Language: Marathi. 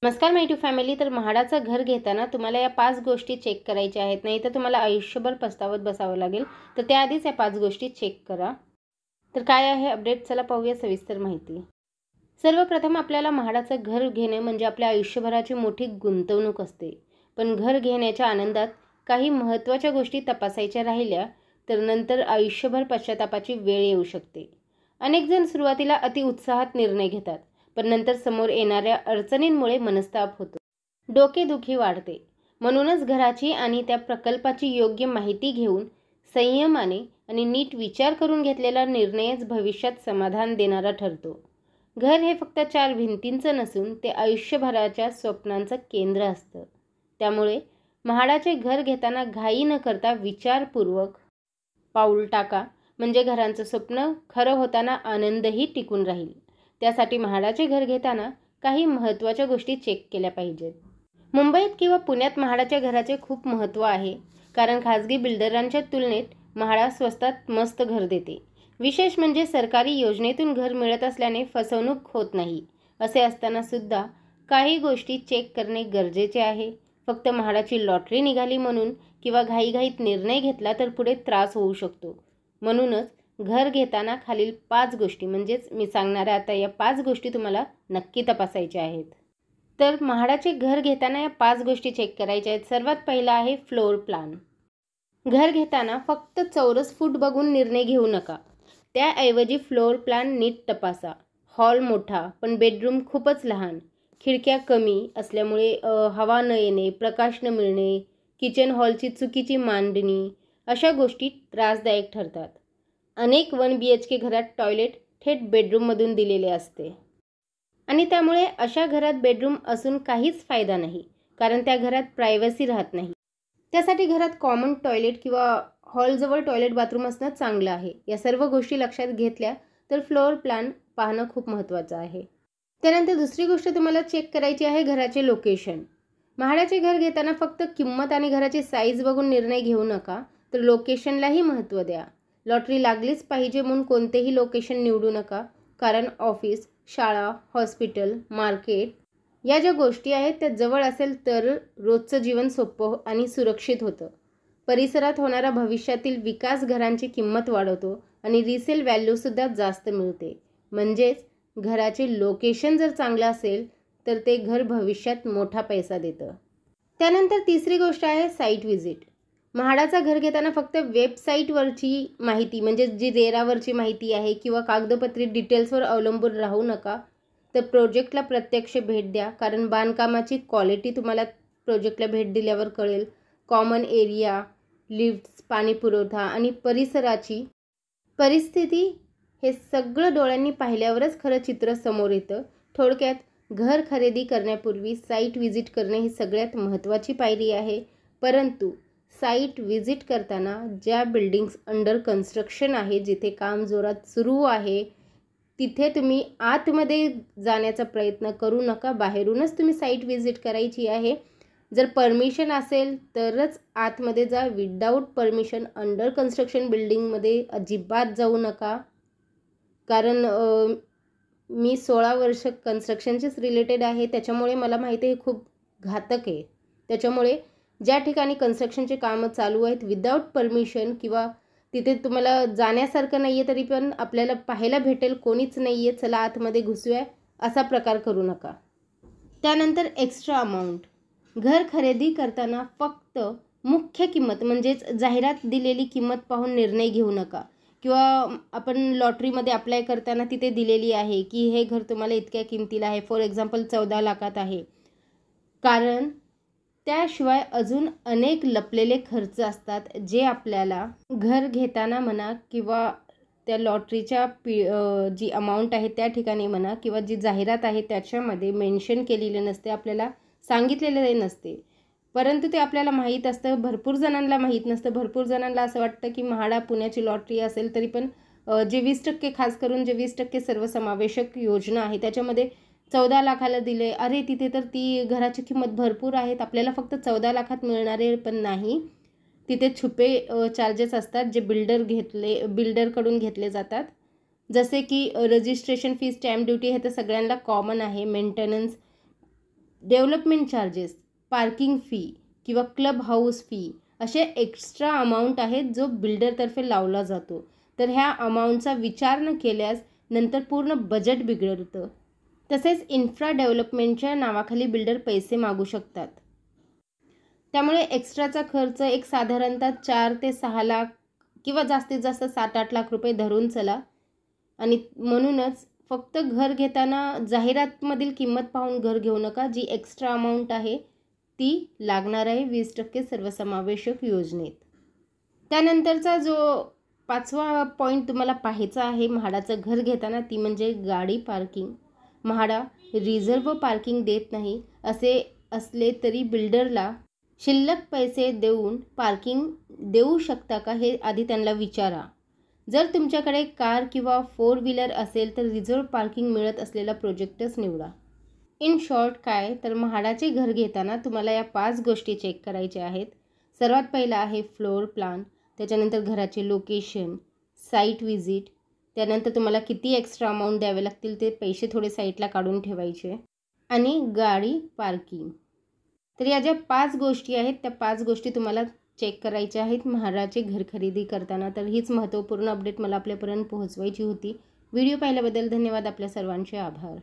नमस्कार माय टू फॅमिली. तर म्हाडाचं घर घेताना तुम्हाला या 5 गोष्टी चेक करायच्या आहेत, नाही तर तुम्हाला आयुष्यभर पस्तावत बसावं लागेल. तर त्याआधीच या 5 गोष्टी चेक करा. तर काय आहे अपडेट, चला पाहूया सविस्तर माहिती. सर्वप्रथम आपल्याला म्हाडाचं घर घेणे म्हणजे आपल्या आयुष्यभराची मोठी गुंतवणूक असते. पण घर घेण्याच्या आनंदात काही महत्त्वाच्या गोष्टी तपासायच्या राहिल्या तर नंतर आयुष्यभर पश्चातापाची वेळ येऊ शकते. अनेक जण सुरुवातीला अतिउत्साहात निर्णय घेतात, पण नंतर समोर येणाऱ्या अडचणींमुळे मनस्ताप होतो, डोकेदुखी वाढते. म्हणूनच घराची आणि त्या प्रकल्पाची योग्य माहिती घेऊन संयमाने आणि नीट विचार करून घेतलेला निर्णयच भविष्यात समाधान देणारा ठरतो. घर हे फक्त 4 भिंतींचं नसून ते आयुष्यभराच्या स्वप्नांचं केंद्र असतं. त्यामुळे म्हाडाचे घर घेताना घाई न करता विचारपूर्वक पाऊल टाका, म्हणजे घरांचं स्वप्न खरं होताना आनंदही टिकून राहील. त्यासाठी म्हाडाचे घर घेताना काही महत्त्वाच्या गोष्टी चेक केल्या पाहिजेत. मुंबईत किंवा पुण्यात म्हाडाच्या घराचे खूप महत्त्व आहे, कारण खाजगी बिल्डरांच्या तुलनेत म्हाडा स्वस्तात मस्त घर देते. विशेष म्हणजे सरकारी योजनेतून घर मिळत असल्याने फसवणूक होत नाही. असे असताना सुद्धा काही गोष्टी चेक करणे गरजेचे आहे. फक्त म्हाडाची लॉटरी निघाली म्हणून किंवा घाईघाईत निर्णय घेतला तर पुढे त्रास होऊ शकतो. म्हणूनच घर घेताना खालील 5 गोष्टी, म्हणजेच मी सांगणाऱ्या आता या 5 गोष्टी तुम्हाला नक्की तपासायच्या आहेत. तर म्हाडाचे घर घेताना या 5 गोष्टी चेक करायच्या आहेत. सर्वात पहिला आहे फ्लोअर प्लॅन. घर घेताना फक्त चौरस फूट बघून निर्णय घेऊ नका. त्याऐवजी फ्लोअर प्लॅन नीट तपासा. हॉल मोठा पण बेडरूम खूपच लहान, खिडक्या कमी असल्यामुळे हवा न येणे, प्रकाश न मिळणे, किचन हॉलची चुकीची मांडणी, अशा गोष्टी त्रासदायक ठरतात. अनेक 1 BHK घरात टॉयलेट थेट बेडरूममधून दिलेले असते आणि त्यामुळे अशा घरात बेडरूम असून काहीच फायदा नाही, कारण त्या घरात प्रायव्हसी राहत नाही. त्यासाठी घरात कॉमन टॉयलेट किंवा हॉलजवळ टॉयलेट बाथरूम असणं चांगलं आहे. या सर्व गोष्टी लक्षात घेतल्या तर फ्लोअर प्लॅन पाहणं खूप महत्त्वाचं आहे. त्यानंतर दुसरी गोष्ट तुम्हाला चेक करायची आहे घराचे लोकेशन. म्हाडाचे घर घेताना फक्त किंमत आणि घराची साईज बघून निर्णय घेऊ नका, तर लोकेशनलाही महत्त्व द्या. लॉटरी लागलीच पाहिजे म्हणून कोणतेही लोकेशन निवडू नका, कारण ऑफिस, शाळा, हॉस्पिटल, मार्केट या ज्या गोष्टी आहेत त्या जवळ असेल तर रोजचं जीवन सोपं आणि सुरक्षित होतं. परिसरात होणारा भविष्यातील विकास घरांची किंमत वाढवतो आणि रिसेल व्हॅल्यूसुद्धा जास्त मिळते. म्हणजेच घराचे लोकेशन जर चांगलं असेल तर ते घर भविष्यात मोठा पैसा देतं. त्यानंतर तिसरी गोष्ट आहे साईट व्हिजिट. म्हाडाचं घर घेताना फक्त वेबसाईटवरची माहिती, म्हणजे जी रेरावरची माहिती आहे किंवा कागदपत्री डिटेल्सवर अवलंबून राहू नका, तर प्रोजेक्टला प्रत्यक्ष भेट द्या, कारण बांधकामाची क्वालिटी तुम्हाला प्रोजेक्टला भेट दिल्यावर कळेल. कॉमन एरिया, लिफ्ट्स, पाणी पुरवठा आणि परिसराची परिस्थिती हे सगळं डोळ्यांनी पाहिल्यावरच खरं चित्र समोर येतं. थोडक्यात घर खरेदी करण्यापूर्वी साईट व्हिजिट करणे ही सगळ्यात महत्त्वाची पायरी आहे. परंतु साईट व्हिजिट करताना ज्या बिल्डिंग्स अंडर कन्स्ट्रक्शन आहे, जिथे काम जोरात सुरू आहे, तिथे तुम्ही आतमध्ये जाण्याचा प्रयत्न करू नका. बाहेरूनच तुम्ही साईट व्हिजिट करायची आहे. जर परमिशन असेल तरच आतमध्ये जा. विदाऊट परमिशन अंडर कन्स्ट्रक्शन बिल्डिंगमध्ये अजिबात जाऊ नका, कारण मी 16 वर्ष कन्स्ट्रक्शनचीच रिलेटेड आहे, त्याच्यामुळे मला माहिती आहे हे खूप घातक आहे. त्याच्यामुळे ज्या ठिकाणी कन्स्ट्रक्शनचे कामं चालू आहेत विदाऊट परमिशन किंवा तिथे तुम्हाला जाण्यासारखं नाही आहे तरी पण आपल्याला पाहायला भेटेल कोणीच नाही आहे, चला आतमध्ये घुसूया, असा प्रकार करू नका. त्यानंतर एक्स्ट्रा अमाऊंट. घर खरेदी करताना फक्त मुख्य किंमत, म्हणजेच जाहिरात दिलेली किंमत पाहून निर्णय घेऊ नका. किंवा आपण लॉटरीमध्ये अप्लाय करताना तिथे दिलेली आहे की हे घर तुम्हाला इतक्या किमतीला आहे, फॉर एक्झाम्पल 14 लाखात आहे, कारण त्याशिवाय अजून अनेक लपलेले खर्च असतात जे आपल्याला घर घेताना म्हणा किंवा त्या लॉटरीच्या जी अमाऊंट आहे त्या ठिकाणी म्हणा किंवा जी जाहिरात आहे त्याच्यामध्ये मेन्शन केलेले नसते, आपल्याला सांगितलेले नसते. परंतु ते आपल्याला माहीत असतं, भरपूर जणांना माहीत नसतं. भरपूर जणांना असं वाटतं की म्हाडा पुण्याची लॉटरी असेल, तरी पण जे 20% खास करून जे 20% सर्वसमावेशक योजना आहे त्याच्यामध्ये 14 लाखाला दिले. अरे तिथे तर ती घराची किंमत भरपूर आहेत, आपल्याला फक्त 14 लाखात मिळणारे पण नाही, तिथे छुपे चार्जेस असतात जे बिल्डरकडून घेतले जातात. जसे की रजिस्ट्रेशन फी, स्टॅम्प ड्युटी, हे तर सगळ्यांना कॉमन आहे. Maintenance, development charges, parking fee किंवा क्लब हाऊस फी असे एक्स्ट्रा अमाऊंट आहेत जो बिल्डरतर्फे लावला जातो. तर ह्या अमाऊंटचा विचार न केल्यास नंतर पूर्ण बजेट बिघडतं. तसेच इन्फ्रा डेव्हलपमेंटच्या नावाखाली बिल्डर पैसे मागू शकतात. त्यामुळे एक्स्ट्राचा खर्च एक साधारणतः 4 ते 6 लाख किंवा जास्तीत जास्त 7-8 लाख रुपये धरून चला. आणि म्हणूनच फक्त घर घेताना जाहिरातमधील किंमत पाहून घर घेऊ नका. जी एक्स्ट्रा अमाऊंट आहे ती लागणार आहे 20% सर्वसमावेशक योजनेत. त्यानंतरचा जो 5वा पॉईंट तुम्हाला पाहायचा आहे म्हाडाचं घर घेताना ती म्हणजे गाडी पार्किंग. म्हाडा रिझर्व्ह पार्किंग देत नाही. असे असले तरी बिल्डरला शिल्लक पैसे देऊन पार्किंग देऊ शकता का हे आधी त्यांना विचारा. जर तुमच्याकडे कार किंवा 4 व्हीलर असेल तर रिझर्व्ह पार्किंग मिळत असलेला प्रोजेक्टच निवडा. इन शॉर्ट काय तर म्हाडाचे घर घेताना तुम्हाला या 5 गोष्टी चेक करायच्या आहेत. सर्वात पहिला आहे फ्लोअर प्लॅन, त्याच्यानंतर घराचे लोकेशन, साईट व्हिजिट, त्यानंतर तुम्हाला किती एक्स्ट्रा अमाऊंट द्यावे लागतील ते पैसे थोडे साईडला काढून ठेवायचे, आणि गाडी पार्किंग. तर या ज्या 5 गोष्टी आहेत त्या 5 गोष्टी तुम्हाला चेक करायच्या आहेत म्हाडाचे घर खरेदी करताना. तर हीच महत्त्वपूर्ण अपडेट मला आपल्यापर्यंत पोहोचवायची होती. व्हिडिओ पाहिल्याबद्दल धन्यवाद. आपल्या सर्वांचे आभार.